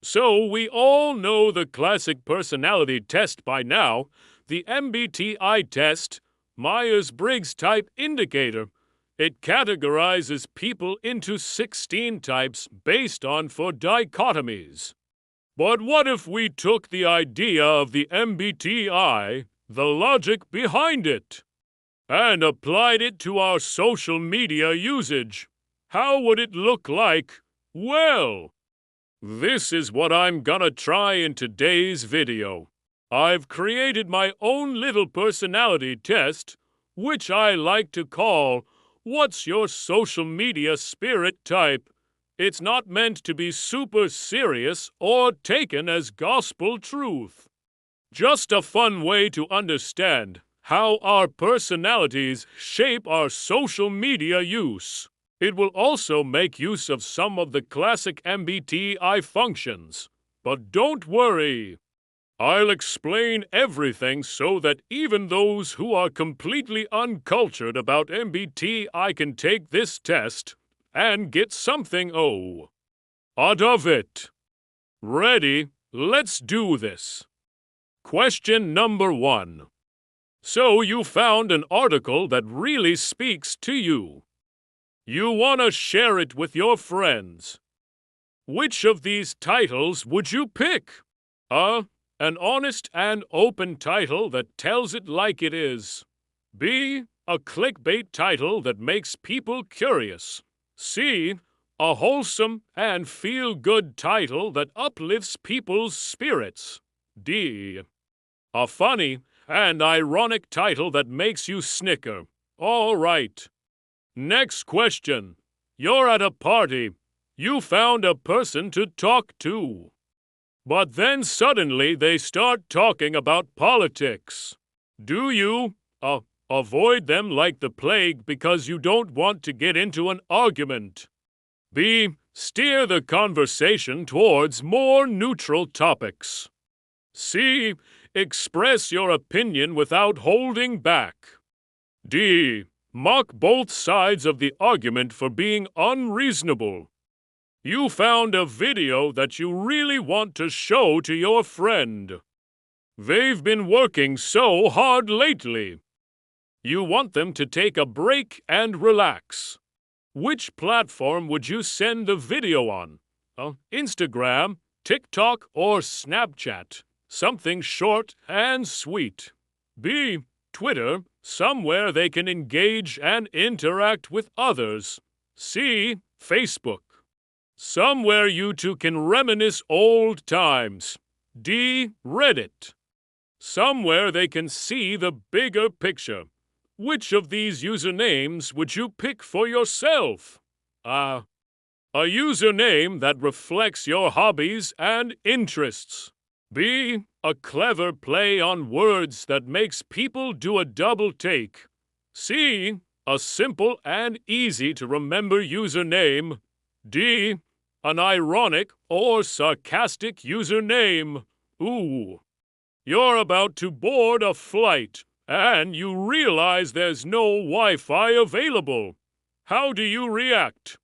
So we all know the classic personality test by now, the MBTI test, Myers-Briggs Type Indicator. It categorizes people into 16 types based on 4 dichotomies. But what if we took the idea of the MBTI, the logic behind it, and applied it to our social media usage? How would it look like? Well, this is what I'm gonna try in today's video. I've created my own little personality test, which I like to call, What's Your Social Media Spirit Type? It's not meant to be super serious or taken as gospel truth. Just a fun way to understand how our personalities shape our social media use. It will also make use of some of the classic MBTI functions. But don't worry. I'll explain everything so that even those who are completely uncultured about MBTI can take this test and get something out of it. Ready? Let's do this. Question number 1. So you found an article that really speaks to you. You want to share it with your friends. Which of these titles would you pick? An honest and open title that tells it like it is. B. A clickbait title that makes people curious. C. A wholesome and feel-good title that uplifts people's spirits. D. A funny and ironic title that makes you snicker. All right. Next question. You're at a party. You found a person to talk to. But then suddenly they start talking about politics. Do you avoid them like the plague because you don't want to get into an argument? B. Steer the conversation towards more neutral topics. C. Express your opinion without holding back. D. Mock both sides of the argument for being unreasonable. You found a video that you really want to show to your friend. They've been working so hard lately. You want them to take a break and relax. Which platform would you send the video on? Instagram, TikTok, or Snapchat? Something short and sweet. B. Twitter, somewhere they can engage and interact with others. C. Facebook, somewhere you two can reminisce old times. D. Reddit, somewhere they can see the bigger picture. Which of these usernames would you pick for yourself? A username that reflects your hobbies and interests. B. A clever play on words that makes people do a double take. C. A simple and easy to remember username. D. An ironic or sarcastic username. Ooh. You're about to board a flight, and you realize there's no Wi-Fi available. How do you react?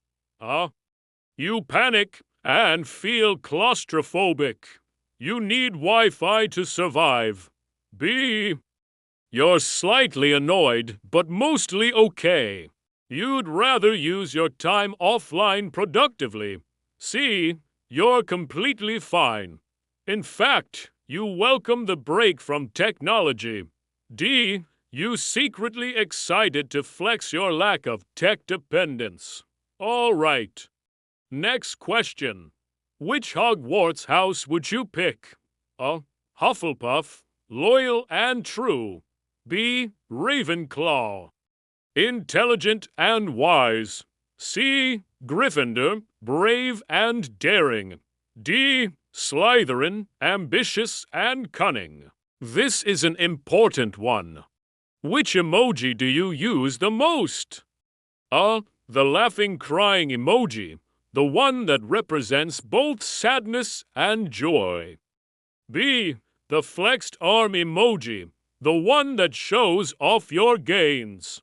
You panic and feel claustrophobic. You need Wi-Fi to survive. B. You're slightly annoyed, but mostly okay. You'd rather use your time offline productively. C. You're completely fine. In fact, you welcome the break from technology. D. You secretly excited to flex your lack of tech dependence. All right. Next question. Which Hogwarts house would you pick? Hufflepuff, loyal and true. B. Ravenclaw, intelligent and wise. C. Gryffindor, brave and daring. D. Slytherin, ambitious and cunning. This is an important one. Which emoji do you use the most? The laughing crying emoji, the one that represents both sadness and joy. B. The flexed arm emoji, the one that shows off your gains.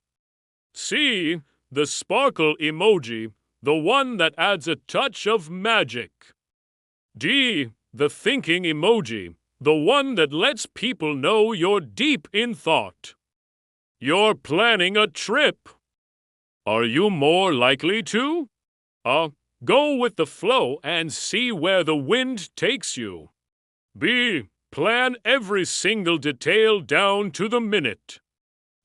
C. The sparkle emoji, the one that adds a touch of magic. D. The thinking emoji, the one that lets people know you're deep in thought. You're planning a trip. Are you more likely to? Go with the flow and see where the wind takes you. B. Plan every single detail down to the minute.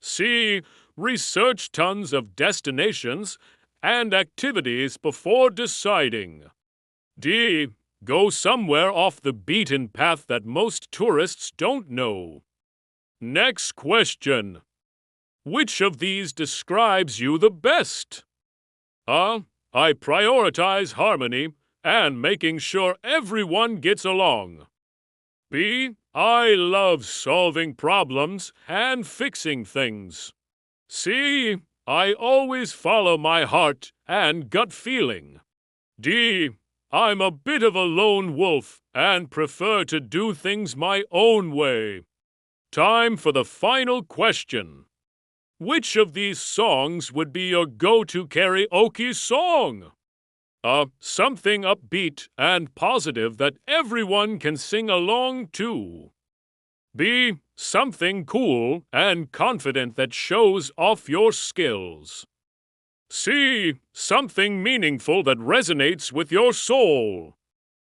C. Research tons of destinations and activities before deciding. D. Go somewhere off the beaten path that most tourists don't know. Next question. Which of these describes you the best? I prioritize harmony and making sure everyone gets along. B. I love solving problems and fixing things. C. I always follow my heart and gut feeling. D. I'm a bit of a lone wolf and prefer to do things my own way. Time for the final question. Which of these songs would be your go-to karaoke song? Something upbeat and positive that everyone can sing along to. B. Something cool and confident that shows off your skills. C. Something meaningful that resonates with your soul.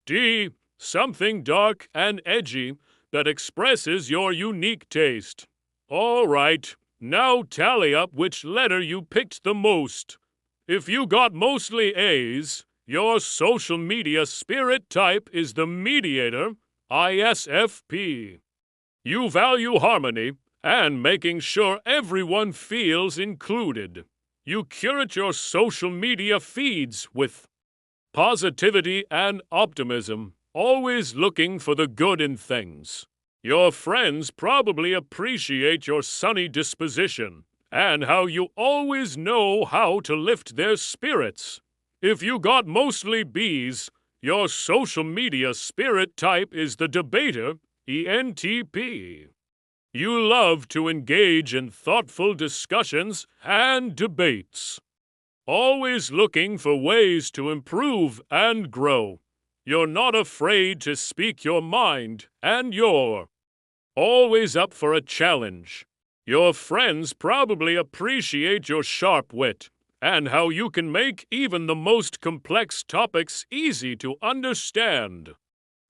D. Something dark and edgy that expresses your unique taste. All right, now tally up which letter you picked the most. If you got mostly A's, your social media spirit type is the mediator, ISFP. You value harmony and making sure everyone feels included. You curate your social media feeds with positivity and optimism, always looking for the good in things. Your friends probably appreciate your sunny disposition and how you always know how to lift their spirits. If you got mostly B's, your social media spirit type is the debater, ENTP. You love to engage in thoughtful discussions and debates, always looking for ways to improve and grow. You're not afraid to speak your mind, and you're always up for a challenge. Your friends probably appreciate your sharp wit and how you can make even the most complex topics easy to understand.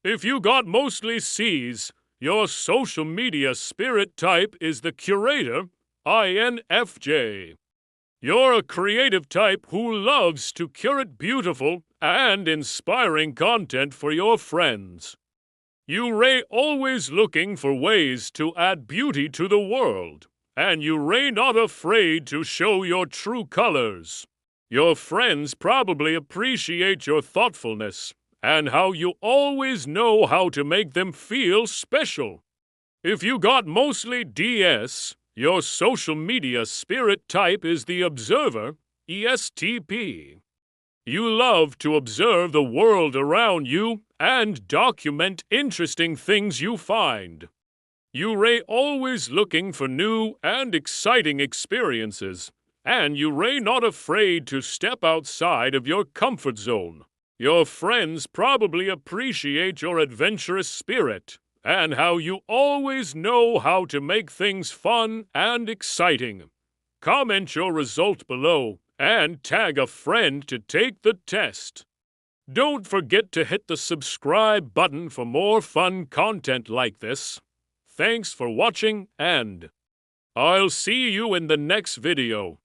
If you got mostly C's, your social media spirit type is the curator, INFJ. You're a creative type who loves to curate beautiful and inspiring content for your friends. You're always looking for ways to add beauty to the world, and you're not afraid to show your true colors. Your friends probably appreciate your thoughtfulness and how you always know how to make them feel special. If you got mostly DS, your social media spirit type is the observer, ESTP. You love to observe the world around you and document interesting things you find. You're always looking for new and exciting experiences, and you're not afraid to step outside of your comfort zone. Your friends probably appreciate your adventurous spirit and how you always know how to make things fun and exciting. Comment your result below and tag a friend to take the test. Don't forget to hit the subscribe button for more fun content like this. Thanks for watching, and I'll see you in the next video.